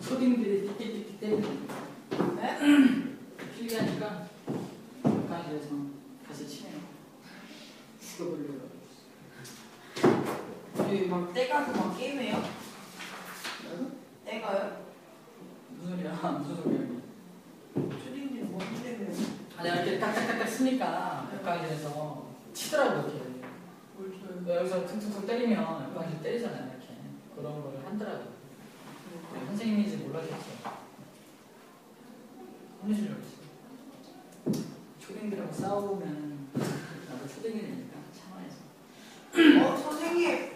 초딩들이 띠띠띠띠 때리는 네? 필기하니까 강의에서 다시 치네요. 죽어보려고. 우리 막 떼가고 막 게임해요? 떼가요? 무슨 소리야? 무슨 소리야? 초딩들이 뭐 힘들면 내가 이렇게 딱딱딱딱 쓰니까 강의에서 치더라고 이렇게. 뭘 줘요? 여기서 퉁퉁퉁 때리면 강의에서 때리잖아요 이렇게. 그런 거를 하더라고. 선생님인지 몰랐겠죠. 혼내주려고 했어. 초딩들하고 싸우면 나도 초딩이 되니까 참아야지. 선생님!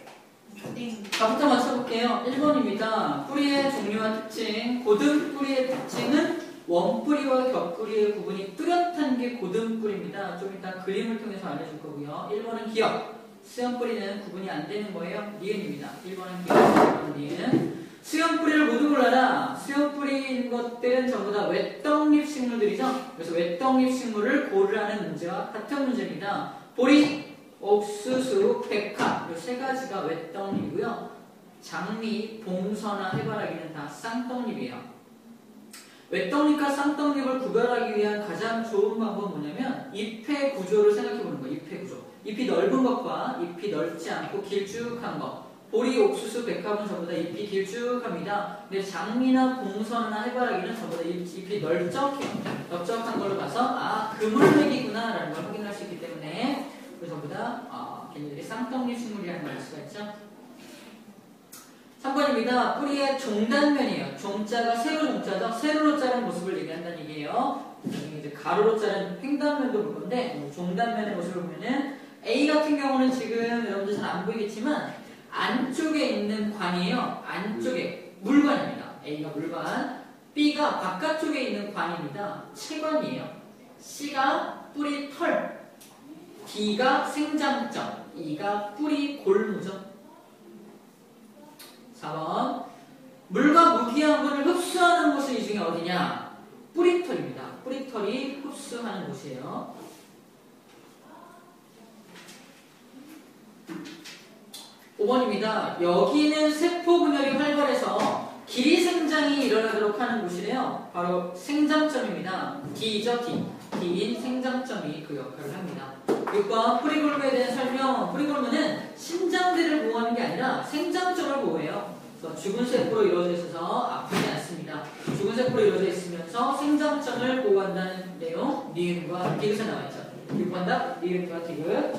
초딩. 자부터 맞춰볼게요. 1번입니다. 뿌리의 종류와 특징. 고든 뿌리의 특징은 원뿌리와 겹뿌리의 구분이 뚜렷한 게 고든 뿌리입니다. 좀 이따 그림을 통해서 알려줄 거고요. 1번은 기역. 수염 뿌리는 구분이 안 되는 거예요. 니은입니다. 1번은 기역, 2번은 니은. 수염 뿌리를 모두 골라라. 수염 뿌리인 것들은 전부 다 외떡잎 식물들이죠. 그래서 외떡잎 식물을 고르라는 문제와 같은 문제입니다. 보리, 옥수수, 백화 이 세 가지가 외떡잎이고요. 장미, 봉서나 해바라기는 다 쌍떡잎이에요. 외떡잎과 쌍떡잎을 구별하기 위한 가장 좋은 방법은 뭐냐면 잎의 구조를 생각해보는 거예요. 잎의 구조. 잎이 넓은 것과 잎이 넓지 않고 길쭉한 것. 보리, 옥수수, 백합은 전부 다 잎이 길쭉합니다. 근데 장미나 봉선이나 해바라기는 전부 다 잎이 넓적해요. 넓적한 걸로 봐서 그물맥이구나 라는 걸 확인할 수 있기 때문에 전부 다 걔네들이 쌍떡잎 식물이라는 걸 알 수가 있죠. 3번입니다. 뿌리의 종단면이에요. 종자가 세로 종자죠. 세로로 자른 모습을 얘기한다는 얘기예요. 이제 가로로 자른 횡단면도 볼 건데 종단면의 모습을 보면은 A 같은 경우는 지금 여러분들 잘 안 보이겠지만 안쪽에 있는 관이에요. 안쪽에 물관입니다. A가 물관, B가 바깥쪽에 있는 관입니다. 체관이에요. C가 뿌리 털, D가 생장점, E가 뿌리 골무죠. 4번 물과 무기양분을 흡수하는 곳은 이 중에 어디냐? 뿌리털입니다. 뿌리털이 흡수하는 곳이에요. 5번입니다. 여기는 세포 분열이 활발해서 길이 생장이 일어나도록 하는 곳이래요. 바로 생장점입니다. D죠, D. D인 생장점이 그 역할을 합니다. 6번 뿌리골무에 대한 설명. 뿌리골무는 신장들을 보호하는 게 아니라 생장점을 보호해요. 그래서 죽은 세포로 이루어져 있어서 아프지 않습니다. 죽은 세포로 이루어져 있으면서 생장점을 보호한다는 내용 니은과 디귿에 나와있죠. 6번 답 니은과 디귿.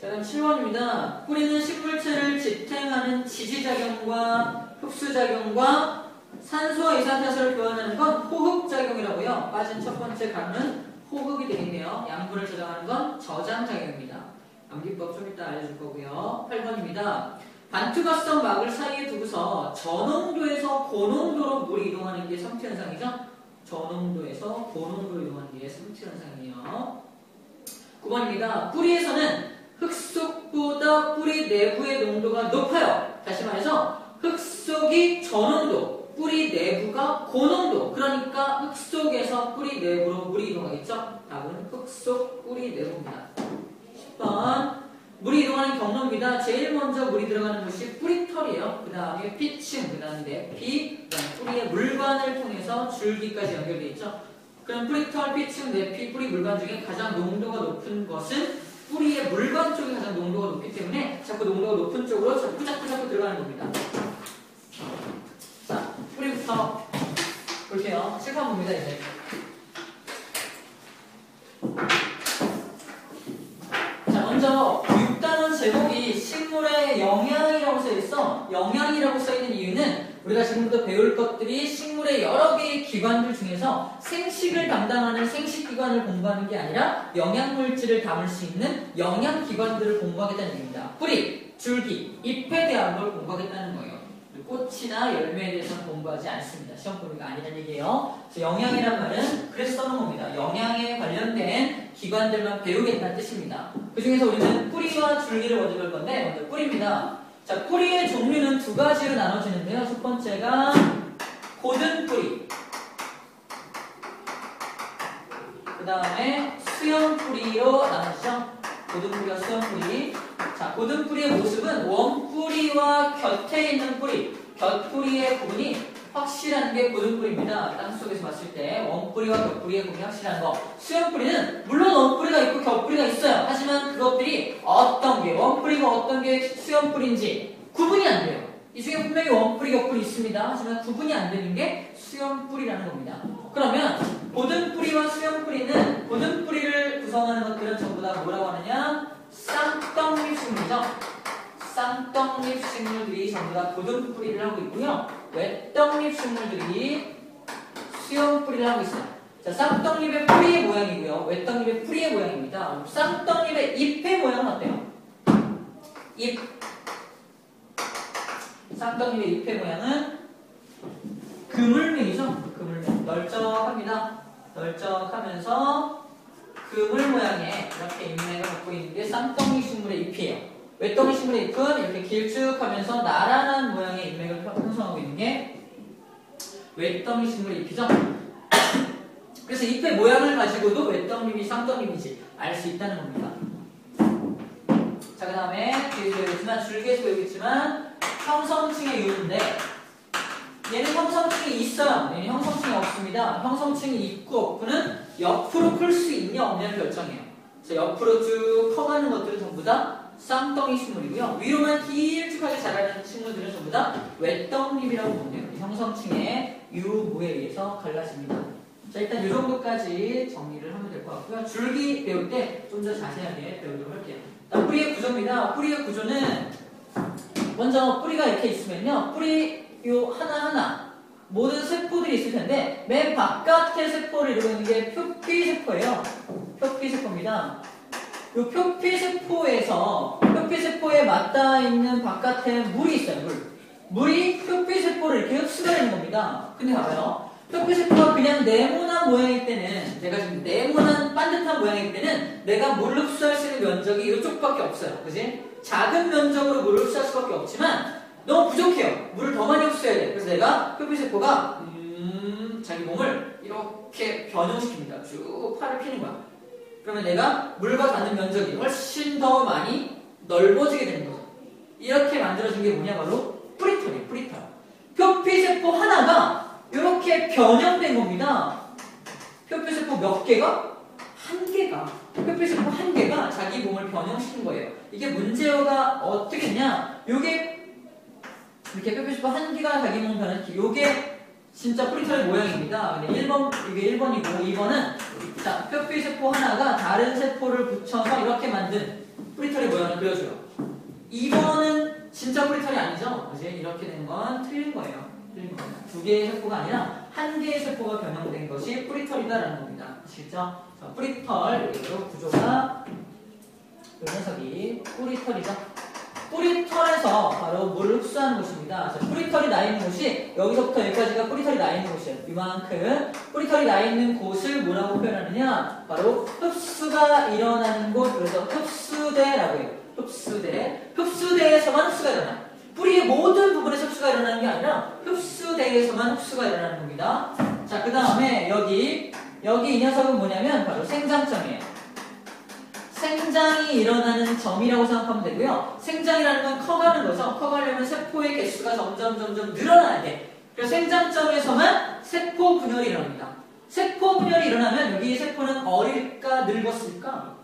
자, 다음 7번입니다. 뿌리는 식물체를 지탱하는 지지작용과 흡수작용과 산소와 이산화탄소를 교환하는 건 호흡작용이라고요. 빠진 첫 번째 가루는 호흡이 되겠네요. 양분을 저장하는 건 저장작용입니다. 암기법 좀 이따 알려줄 거고요. 8번입니다. 반투각성 막을 사이에 두고서 저농도에서 고농도로 물이 이동하는 게 성취현상이죠. 저농도에서 고농도로 이동하는 게 성취현상이에요. 9번입니다. 뿌리에서는 흙 속보다 뿌리 내부의 농도가 높아요. 다시 말해서 흙 속이 저농도, 뿌리 내부가 고농도. 그러니까 흙 속에서 뿌리 내부로 물이 이동하겠죠. 답은 흙 속 뿌리 내부입니다. 10번 물이 이동하는 경로입니다. 제일 먼저 물이 들어가는 곳이 뿌리털이에요. 그 다음에 피층, 그 다음에 내피, 그 다음에 뿌리의 물관을 통해서 줄기까지 연결되어 있죠. 그럼 뿌리털, 피층, 내피, 뿌리 물관 중에 가장 농도가 높은 것은 뿌리의 물관 쪽이 가장 농도가 높기 때문에 자꾸 농도가 높은 쪽으로 자꾸 들어가는 겁니다. 자, 뿌리부터 볼게요. 칠판 봅니다, 이제. 자, 먼저 6단원 제목이 식물의 영양이라고 써있어. 영양이라고 써있는 이유는 우리가 지금부터 배울 것들이 식물의 여러 개의 기관들 중에서 생식을 담당하는 생식기관을 공부하는 게 아니라 영양물질을 담을 수 있는 영양기관들을 공부하겠다는 얘기입니다. 뿌리, 줄기, 잎에 대한 걸 공부하겠다는 거예요. 꽃이나 열매에 대해서는 공부하지 않습니다. 시험 범위가 아니라는 얘기예요. 그래서 영양이란 말은 그래서 써놓은 겁니다. 영양에 관련된 기관들만 배우겠다는 뜻입니다. 그 중에서 우리는 뿌리와 줄기를 먼저 배울 건데 먼저 뿌리입니다. 자, 뿌리의 종류는 두 가지로 나눠지는데요. 첫 번째가 고든 뿌리, 그 다음에 수염 뿌리로 나눠지죠. 고든 뿌리와 수염 뿌리. 자, 고든 뿌리의 모습은 원 뿌리와 곁에 있는 뿌리, 곁뿌리의 구분이 확실한 게 고등뿌리입니다. 땅속에서 봤을 때 원뿌리와 곁뿌리의 구분이 확실한 거. 수염뿌리는 물론 원뿌리가 있고 곁뿌리가 있어요. 하지만 그것들이 어떤 게 원뿌리가 어떤 게 수염뿌리인지 구분이 안 돼요. 이 중에 분명히 원뿌리, 곁뿌리 있습니다. 하지만 구분이 안 되는 게 수염뿌리라는 겁니다. 그러면 고등뿌리와 수염뿌리는 고등뿌리를 구성하는 것들은 전부 다 뭐라고 하느냐? 쌍떡잎 식물이죠. 쌍떡잎 식물들이 전부 다 고등뿌리를 하고 있고요. 외떡잎 식물들이 수염뿌리를 하고 있어요. 자, 쌍떡잎의 뿌리의 모양이고요. 외떡잎의 뿌리의 모양입니다. 쌍떡잎의 잎의 모양은 어때요? 잎. 쌍떡잎의 잎의 모양은 그물맹이죠. 그물맹. 널쩍합니다. 널쩍하면서 그물 모양의 이렇게 잎맥을 갖고 있는 게 쌍떡잎 식물의 잎이에요. 외떡잎 식물의 잎은 이렇게 길쭉하면서 나란한 모양의 잎맥을 형성하고 있는 게 외떡잎 식물의 잎이죠. 그래서 잎의 모양을 가지고도 외떡잎이 쌍떡잎인지 알 수 있다는 겁니다. 자, 그 다음에 뒤에서 배우겠지만 줄기에서 배우겠지만 형성층의 이유인데 얘는 형성층이 있어요. 얘는 형성층이 없습니다. 형성층이 있고 없고는 옆으로 클 수 있냐 없냐를 결정해요. 그래서 옆으로 쭉 커가는 것들은 전부 다 쌍떡잎 식물이고요. 위로만 길쭉하게 자라는 식물들은 전부 다 외떡잎이라고 보면 돼요. 형성층의 유무에 의해서 갈라집니다. 자, 일단 이 정도까지 정리를 하면 될 것 같고요. 줄기 배울 때 좀 더 자세하게 배우도록 할게요. 뿌리의 구조입니다. 뿌리의 구조는 먼저 뿌리가 이렇게 있으면요. 뿌리 요 하나하나 모든 세포들이 있을 텐데 맨 바깥의 세포를 이루고 있는 게 표피세포예요. 표피세포입니다. 이 표피세포에서 표피세포에 맞닿아 있는 바깥에 물이 있어요. 물이 표피세포를 이렇게 흡수하는 겁니다. 근데 봐봐요. 표피세포가 그냥 네모난 모양일 때는 내가 지금 네모난 반듯한 모양일 때는 내가 물을 흡수할 수 있는 면적이 이쪽밖에 없어요. 그지? 작은 면적으로 물을 흡수할 수밖에 없지만 너무 부족해요. 물을 더 많이 흡수해야 돼. 그래서 내가 표피세포가 자기 몸을 이렇게 변형시킵니다. 쭉 팔을 피는 거야. 그러면 내가 물과 닿는 면적이 훨씬 더 많이 넓어지게 되는 거죠. 이렇게 만들어진 게 뭐냐 바로 뿌리털이에요. 뿌리털. 표피세포 하나가 이렇게 변형된 겁니다. 표피세포 몇 개가? 한 개가. 표피세포 한 개가 자기 몸을 변형시킨 거예요. 이게 문제가 어떻게 했냐? 요게 이렇게 표피세포 한 개가 자기 몸을 변형시킨 요게 진짜 뿌리털의 모양입니다. 근데 1번, 이게 1번이고 2번은 자, 표피세포 하나가 다른 세포를 붙여서 이렇게 만든 뿌리털의 모양을 그려줘요. 2번은 진짜 뿌리털이 아니죠? 이제 이렇게 된 건 틀린 거예요. 틀린 겁니다. 두 개의 세포가 아니라 한 개의 세포가 변형된 것이 뿌리털이다라는 겁니다. 아시겠죠? 뿌리털, 구조가 이 녀석이 뿌리털이죠. 뿌리털에서 바로 물을 흡수하는 곳입니다. 뿌리털이 나 있는 곳이 여기서부터 여기까지가 뿌리털이 나 있는 곳이에요. 이만큼 뿌리털이 나 있는 곳을 뭐라고 표현하느냐? 바로 흡수가 일어나는 곳. 그래서 흡수대라고 해요. 흡수대. 흡수대에서만 흡수가 일어나. 뿌리의 모든 부분에서 흡수가 일어나는 게 아니라 흡수대에서만 흡수가 일어나는 겁니다. 자, 그 다음에 여기 이 녀석은 뭐냐면 바로 생장점이에요. 생장이 일어나는 점이라고 생각하면 되고요. 생장이라는 건 커가는 거죠. 커가려면 세포의 개수가 점점 늘어나야 돼. 그래서 생장점에서만 세포 분열이 일어납니다. 세포 분열이 일어나면 여기 세포는 어릴까 늙었을까?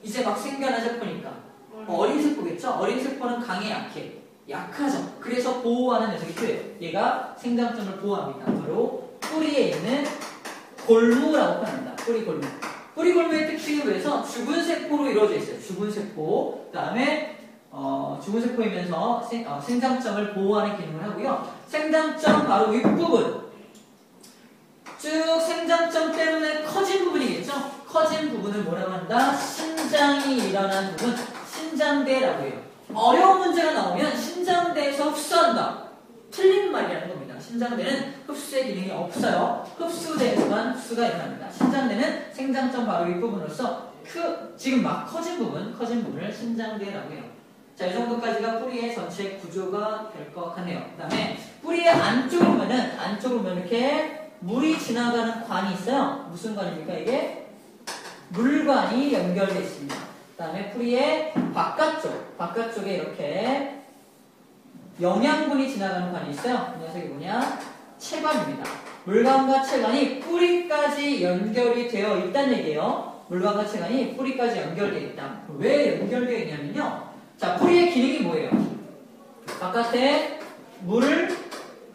이제 막 생겨난 세포니까 어린 세포겠죠. 어린 세포는 강해 약해. 약하죠. 그래서 보호하는 녀석이 필요해요. 얘가 생장점을 보호합니다. 바로 뿌리에 있는 골무라고 표현합니다. 뿌리 골무. 뿌리 골무의 특징에 의해서 죽은 세포로 이루어져 있어요. 죽은 세포. 그 다음에 죽은 세포이면서 생장점을 보호하는 기능을 하고요. 생장점 바로 윗부분. 쭉 생장점 때문에 커진 부분이겠죠. 커진 부분을 뭐라고 한다? 신장이 일어난 부분. 신장대라고 해요. 어려운 문제가 나오면 신장대에서 흡수한다. 틀린 말이라는 겁니다. 신장대는 흡수의 기능이 없어요. 흡수대에서만 흡수가 일어납니다. 신장대는 생장점 바로 윗부분으로서 지금 막 커진 부분을 신장대라고 해요. 자, 이 정도까지가 뿌리의 전체 구조가 될 것 같네요. 그 다음에 뿌리의 안쪽으로 보면 이렇게 물이 지나가는 관이 있어요. 무슨 관입니까? 이게 물관이 연결되어 있습니다. 그 다음에 뿌리의 바깥쪽에 이렇게 영양분이 지나가는 관이 있어요. 그 녀석이 뭐냐? 체관입니다. 물관과 체관이 뿌리까지 연결이 되어 있다는 얘기예요. 물관과 체관이 뿌리까지 연결되어 있다. 왜 연결되어 있냐면요. 자, 뿌리의 기능이 뭐예요? 바깥에 물을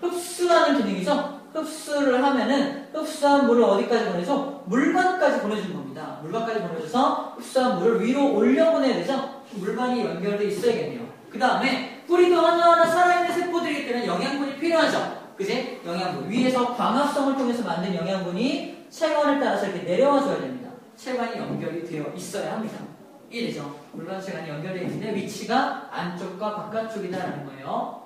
흡수하는 기능이죠. 흡수를 하면은 흡수한 물을 어디까지 보내죠? 물관까지 보내주는 겁니다. 물관까지 보내줘서 흡수한 물을 위로 올려보내야 되죠. 물관이 연결돼 있어야겠네요. 그 다음에 뿌리도 하나하나 살아있는 세포들이기 때문에 영양분이 필요하죠. 그지? 영양분. 위에서 광합성을 통해서 만든 영양분이 체관을 따라서 이렇게 내려와 줘야 됩니다. 체관이 연결이 되어 있어야 합니다. 이해되죠? 물관 체관이 연결되어 있는데 위치가 안쪽과 바깥쪽이다라는 거예요.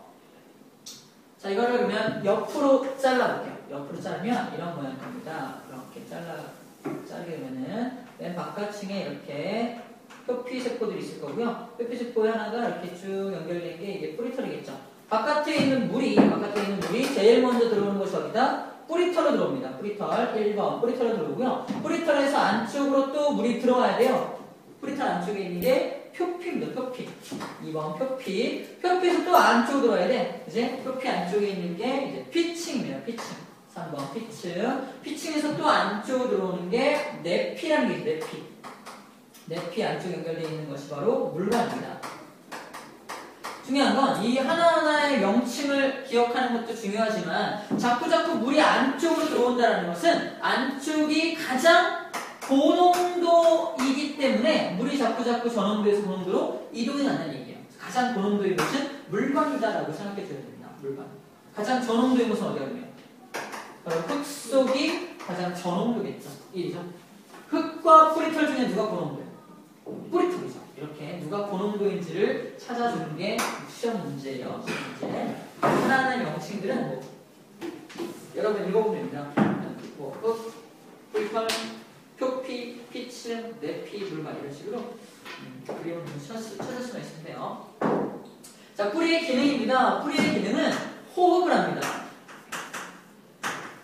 자, 이거를 그러면 옆으로 잘라볼게요. 옆으로 자르면 이런 모양일 겁니다. 이렇게 자르게 되면은 맨 바깥층에 이렇게 표피 세포들이 있을 거고요. 표피 세포 하나가 이렇게 쭉 연결된 게 이게 뿌리털이겠죠. 바깥에 있는 물이 제일 먼저 들어오는 것이 어디다? 뿌리털로 들어옵니다. 뿌리털 1번 뿌리털로 들어오고요. 뿌리털에서 안쪽으로 또 물이 들어와야 돼요. 뿌리털 안쪽에 있는 게 표피입니다. 표피. 2번 표피. 표피에서 또 안쪽으로 들어와야 돼. 이제 표피 안쪽에 있는 게 이제 피층입니다. 피층. 3번 피층. 피층에서 또 안쪽으로 들어오는 게 내피라는 게 있어요. 내피. 내피 안쪽에 연결되어 있는 것이 바로 물관입니다. 중요한 건 이 하나하나의 명칭을 기억하는 것도 중요하지만 자꾸자꾸 물이 안쪽으로 들어온다는 것은 안쪽이 가장 고농도이기 때문에 물이 자꾸자꾸 저농도에서 고농도로 이동이 난다는 얘기예요. 가장 고농도인 것은 물관이다라고 생각해 줘야 됩니다. 물관. 가장 저농도인 것은 어디거든요? 바로 흙 속이 가장 저농도겠죠. 이죠. 흙과 뿌리털 중에 누가 고농도예요? 뿌리털이죠. 이렇게 누가 고농도인지를 찾아주는 게 시험 문제예요. 시험 문제. 하나하나의 명칭들은 뭐 여러분 읽어보면 됩니다. 뭐 흙, 뿌리털, 표피, 피층, 내피, 물관 이런 식으로 그림을 찾을 수가 있는데요. 자, 뿌리의 기능입니다. 뿌리의 기능은 호흡을 합니다.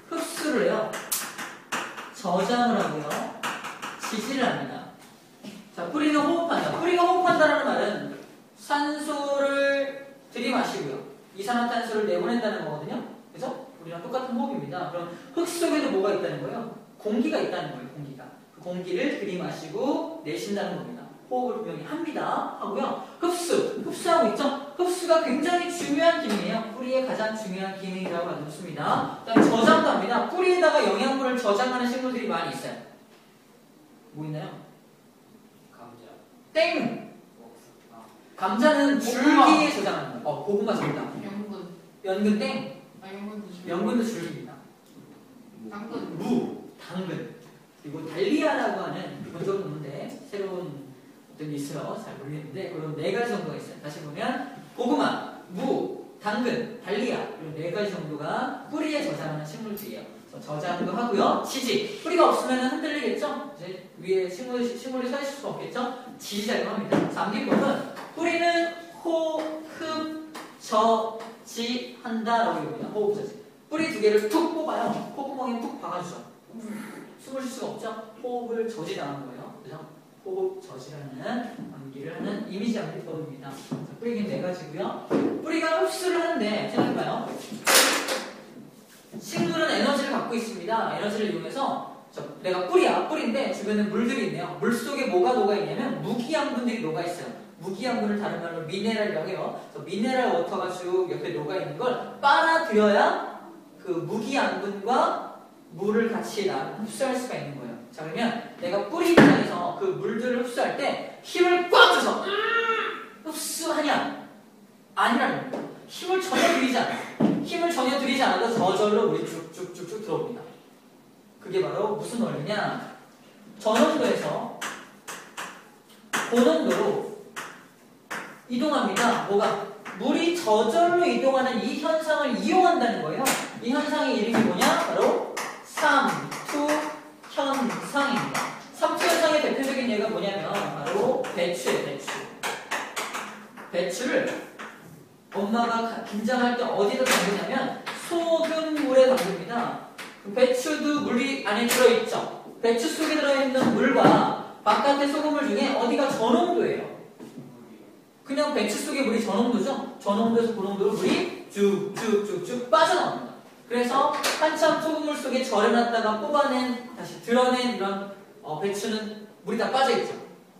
흡수를 해요. 저장을 하고요. 지지를 합니다. 자, 뿌리는 호흡한다. 뿌리가 호흡한다는 말은 산소를 들이마시고요. 이산화탄소를 내보낸다는 거거든요. 그래서 우리랑 똑같은 호흡입니다. 그럼 흙 속에도 뭐가 있다는 거예요? 공기가 있다는 거예요. 공기가. 그 공기를 들이마시고 내쉰다는 겁니다. 호흡을 분명히 합니다. 하고요. 흡수하고 있죠? 흡수가 굉장히 중요한 기능이에요. 뿌리의 가장 중요한 기능이라고 알려줬습니다. 그다음에 저장도 합니다. 뿌리에다가 영양분을 저장하는 식물들이 많이 있어요. 뭐 있나요? 땡! 감자는 줄기에 저장하는 거예요. 고구마 정답. 연근 땡. 연근도 줄기입니다. 당근. 그리고 달리아라고 하는 기본적으로 있는데 새로운 어떤 게 있어요. 잘 모르겠는데 그런 네 가지 정도가 있어요. 다시 보면 고구마, 무, 당근, 달리아 이런 네 가지 정도가 뿌리에 저장하는 식물들이에요. 저장도 하고요. 지지. 뿌리가 없으면 흔들리겠죠? 이제 위에 식물이 서 있을 수 없겠죠? 지지 작용합니다. 암기법은 뿌리는 호, 흡, 저, 지 한다라고 합니다. 호흡, 저지. 뿌리 두 개를 툭 뽑아요. 콧구멍에 툭 박아주죠. 숨을 쉴 수가 없죠? 호흡을 저지당하는 거예요. 그죠? 호흡 저지라는 암기를 하는 이미지 암기법입니다. 뿌리긴 네 가지고요. 뿌리가 흡수를 하는데 생각해봐요. 식물은 에너지를 갖고 있습니다. 에너지를 이용해서 내가 뿌리인데 주변에 물들이 있네요. 물 속에 뭐가 녹아있냐면 무기양분들이 녹아있어요. 무기양분을 다른 말로 미네랄이라고 해요. 미네랄 워터가 쭉 옆에 녹아있는 걸 빨아들여야 그 무기양분과 물을 같이 흡수할 수가 있는 거예요. 자, 그러면 내가 뿌리 입장에서 그 물들을 흡수할 때 힘을 꽉 줘서 흡수하냐? 아니라는 거예요. 힘을 전혀 들이지 않아. 힘을 전혀 들이지 않아도 저절로 물이 쭉쭉쭉쭉 들어옵니다. 그게 바로 무슨 원리냐? 저농도에서 고농도로 이동합니다. 뭐가? 물이 저절로 이동하는 이 현상을 이용한다는 거예요. 이 현상의 이름이 뭐냐? 바로 삼투 현상입니다. 삼투 현상의 대표적인 예가 뭐냐면 바로 배추예요. 배추를 엄마가 김장할 때 어디다 담그냐면 소금물에 담깁니다. 배추도 물이 안에 들어있죠. 배추 속에 들어있는 물과 바깥의 소금물 중에 어디가 저농도예요. 그냥 배추 속에 물이 저농도죠. 저농도에서 고농도로 물이 쭉쭉쭉쭉 빠져나옵니다. 그래서 한참 소금물 속에 절여놨다가 뽑아낸, 다시 드러낸 이런 배추는 물이 다 빠져있죠.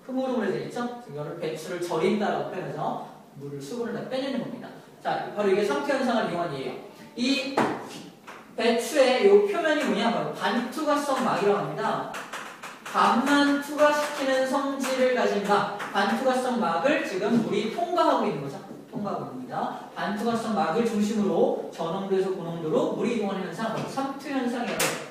흐물흐물해져 있죠. 이거를 배추를 절인다라고 표현해서 물을, 수분을 다 빼내는 겁니다. 자, 바로 이게 상투현상을 이용한 예예요. 이 배추의 이 표면이 뭐냐? 바로 반투과성 막이라고 합니다. 반만 투과시키는 성질을 가진 막, 반투과성 막을 지금 물이 통과하고 있는 거죠. 통과하고 있습니다. 반투과성 막을 중심으로 저농도에서 고농도로 물이 이동하는 현상, 바로 삼투현상이라고 해요.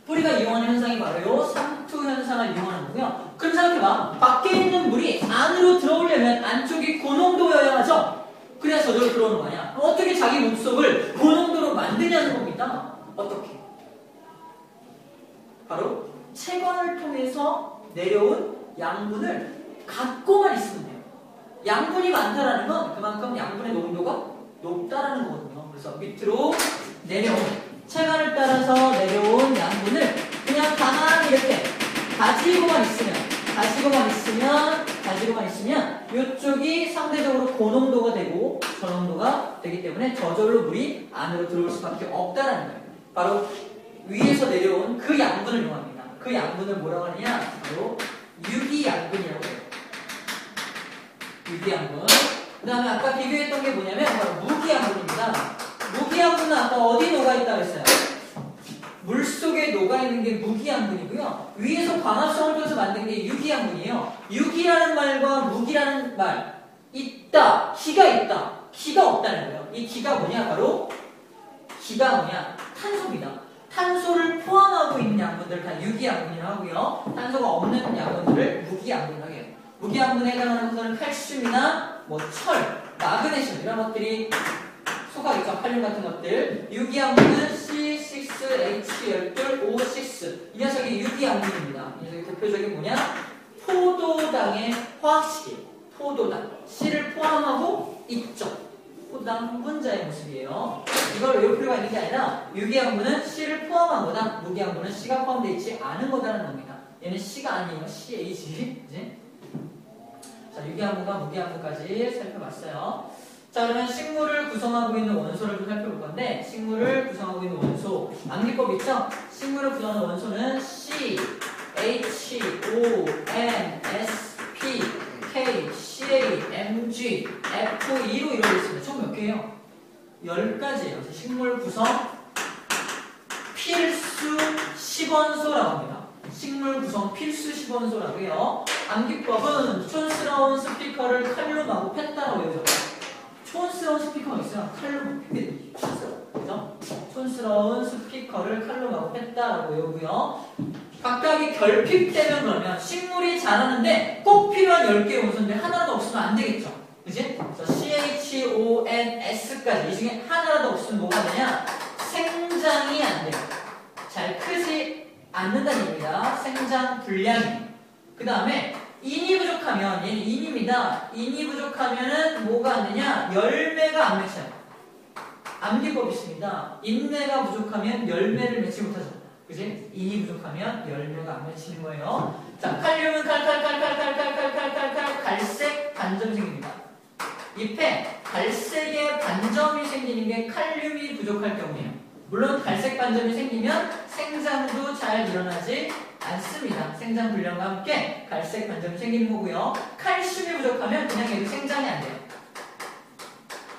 뿌리가 이용하는 현상이 바로 삼투현상을 이용하는 거고요. 그럼 생각해봐. 밖에 있는 물이 안으로 들어오려면 안쪽이 고농도여야 하죠. 그래야 저절로 들어오는 거 아니야. 어떻게 자기 목속을 고농도로 만드냐는 겁니다. 어떻게? 바로 체관을 통해서 내려온 양분을 갖고만 있으면 돼요. 양분이 많다라는 건 그만큼 양분의 농도가 높다라는 거거든요. 그래서 밑으로 내려온, 체관을 따라서 내려온 양분을 그냥 가만히 이렇게 가지고만 있으면 이쪽이 상대적으로 고농도가 되고 저농도가 되기 때문에 저절로 물이 안으로 들어올 수밖에 없다라는 거예요. 바로 위에서 내려온 그 양분을 이용합니다. 그 양분을 뭐라고 하느냐? 바로 유기양분이라고 해요. 유기양분. 그 다음에 아까 비교했던 게 뭐냐면 바로 무기양분입니다. 무기양분은 아까 어디 녹아있다고 했어요? 물속에 녹아있는 게 무기양분이고요. 위에서 광합성을 통해서 만든 게 유기양분이에요. 유기라는 말과 무기라는 말, 있다, 기가 있다, 기가 없다는 거예요. 이 기가 뭐냐? 바로 기가 뭐냐? 탄소입니다. 탄소를 포함하고 있는 양분들 다 유기양분이라고 하고요. 탄소가 없는 양분들을 무기양분이라고 해요. 무기양분에 해당하는 것은 칼슘이나 철, 마그네슘 이런 것들이 속하겠죠. 칼륨 같은 것들. 유기양분은 C6H12O6. 이 녀석이 유기양분입니다. 이 녀석의 대표적인 뭐냐? 포도당의 화학식이에요. 포도당. C를 포함하고 있죠. 포도당 한 분자의 모습이에요. 이걸 외울 필요가 있는 게 아니라 유기양분은 C를 포함한 거다. 무기양분은 C가 포함되어 있지 않은 거다라는 겁니다. 얘는 C가 아니에요. CH. 그치? 자, 유기양분과 무기양분까지 살펴봤어요. 자, 그러면 식물을 구성하고 있는 원소를 좀 살펴볼 건데, 식물을 구성하고 있는 원소, 암기법 있죠? 식물을 구성하는 원소는 C, H, O, N, S, P, K, CA, MG, F2로 이루어져 있습니다. 총 몇 개예요? 10가지예요. 식물 구성 필수 10원소라고 합니다. 식물 구성 필수 10원소라고 해요. 암기법은 촌스러운 스피커를 칼로 마구 팼다라고 외우죠. 촌스러운 스피커가 있어요. 칼로 팼어요. 그죠? 촌스러운 스피커를 칼로 마구 팼다라고 외우고요. 각각이 결핍되면 그러면 식물이 자라는데 꼭 필요한 10개의 원소인데 하나도 없으면 안 되겠죠. 그지? 그래서 CHONS까지 이 중에 하나라도 없으면 뭐가 되냐? 생장이 안 돼요. 잘 크지 않는다는 얘기입니다. 생장 불량이. 그 다음에 인이 부족하면, 얘는 인입니다. 인이 부족하면은 뭐가 안 되냐? 열매가 안 맺혀요. 암기법 있습니다. 인내가 부족하면 열매를 맺지 못하죠. 그지? 인이 부족하면 열매가 안 맺히는 거예요. 자, 칼륨은 칼칼칼칼칼칼칼칼칼 갈색 반점이 생깁니다. 잎에 갈색의 반점이 생기는 게 칼륨이 부족할 경우에요. 물론 갈색 반점이 생기면 생장도 잘 일어나지 않습니다. 생장 불량과 함께 갈색 반점이 생기는 거고요. 칼슘이 부족하면 그냥 얘도 생장이 안 돼요.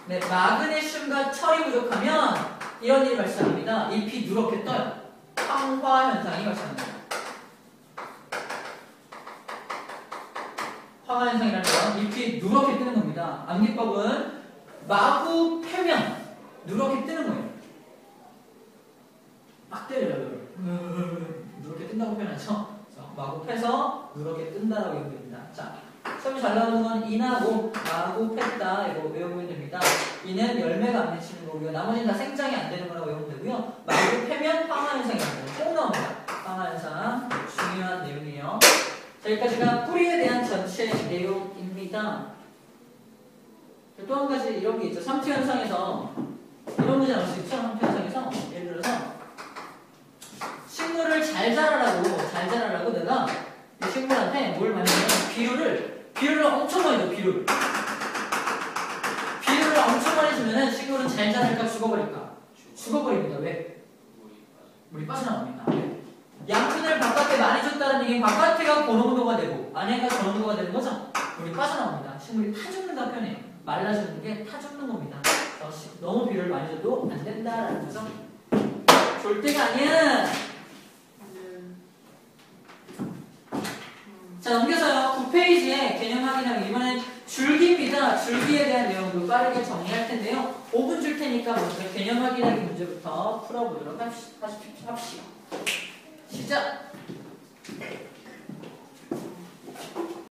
네, 마그네슘과 철이 부족하면 이런 일이 발생합니다. 잎이 누렇게 떠요. 황화 현상이 발생합니다. 황화 현상이라는 건 잎이 누렇게 뜨는 겁니다. 암기법은 마구 패면 누렇게 뜨는 거예요. 막 때려요. 누렇게 뜬다고 표현하죠. 마구 패서 누렇게 뜬다라고 얘기합니다. 자, 처음에 잘 나오는 건 인하고 마구 팼다 이거 외우면 됩니다. 인은 열매가 안 맺히는 거고요. 나머지는 다 생장이 안 되는 거라고 외우면 되고요. 마구 패면 황화 현상이 나옵니다. 꼭 나옵니다. 황화 현상 중요한 내용이에요. 자, 여기까지가 뿌리에 대한 전체 내용입니다. 또 한 가지 이런 게 있죠. 삼투 현상에서 이런 문제 나올 수 있죠. 삼투 현상에서 예를 들어서 식물을 잘 자라라고 내가 이 식물한테 뭘 많이 하냐면 비료를 엄청 많이 줘. 비료를 빠질까 죽어버릴까? 죽어버립니다. 왜? 물이 빠져나옵니다. 양푼을 바깥에 많이 줬다는 얘기는 바깥에가 고농도가 되고 안에가 저농도가 되는 거죠? 물이 빠져나옵니다. 식물이 타 죽는다 표현해요. 말라 죽는 게 타 죽는 겁니다. 너무 비료를 많이 줘도 안 된다라는 거죠. 절대가 아니야. 자, 넘겨서요. 9페이지에 개념 확인하기. 이번엔 줄기입니다. 줄기에 대한 내용도 빠르게 정리할 텐데요. 5분 줄 테니까 먼저 개념 확인하기 문제부터 풀어보도록 합시다. 시작!